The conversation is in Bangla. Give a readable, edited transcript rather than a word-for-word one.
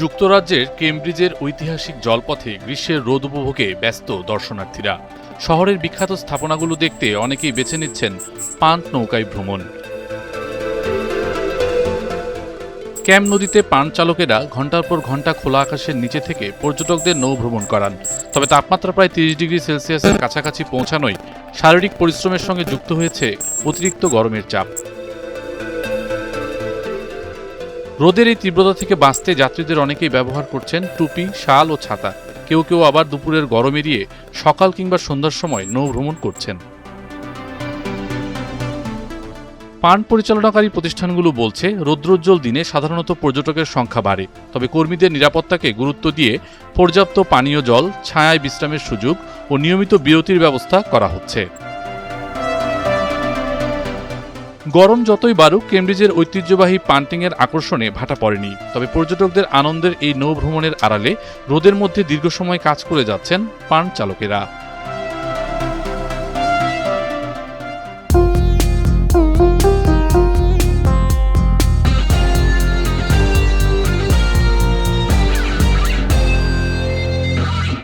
যুক্তরাজ্যের কেমব্রিজের ঐতিহাসিক জলপথে গ্রীষ্মের রোদ উপভোগে ব্যস্ত দর্শনার্থীরা। শহরের বিখ্যাত স্থাপনাগুলো দেখতে অনেকেই বেছে নিচ্ছেন পান্ট নৌকায় ভ্রমণ। ক্যাম নদীতে পান্ট চালকেরা ঘণ্টার পর ঘণ্টা খোলা আকাশের নিচে থেকে পর্যটকদের নৌ ভ্রমণ করান। তবে তাপমাত্রা প্রায় 30 ডিগ্রি সেলসিয়াসের কাছাকাছি পৌঁছানোয় শারীরিক পরিশ্রমের সঙ্গে যুক্ত হয়েছে অতিরিক্ত গরমের চাপ। রোদের এই তীব্রতা থেকে বাঁচতে যাত্রীদের অনেকেই ব্যবহার করছেন টুপি, শাল ও ছাতা। কেউ কেউ আবার দুপুরের গরম এড়িয়ে সকাল কিংবা সন্ধ্যার সময় নৌ ভ্রমণ করছেন। পান্ট পরিচালনাকারী প্রতিষ্ঠানগুলো বলছে, রৌদ্রোজ্জ্বল দিনে সাধারণত পর্যটকের সংখ্যা বাড়ে। তবে কর্মীদের নিরাপত্তাকে গুরুত্ব দিয়ে পর্যাপ্ত পানীয় জল, ছায়ায় বিশ্রামের সুযোগ ও নিয়মিত বিরতির ব্যবস্থা করা হচ্ছে। গরম যতই বাড়ুক, কেমব্রিজের ঐতিহ্যবাহী পান্টিংয়ের আকর্ষণে ভাটা পড়েনি। তবে পর্যটকদের আনন্দের এই নৌ ভ্রমণের আড়ালে রোদের মধ্যে দীর্ঘ সময় কাজ করে যাচ্ছেন পান্ট চালকেরা।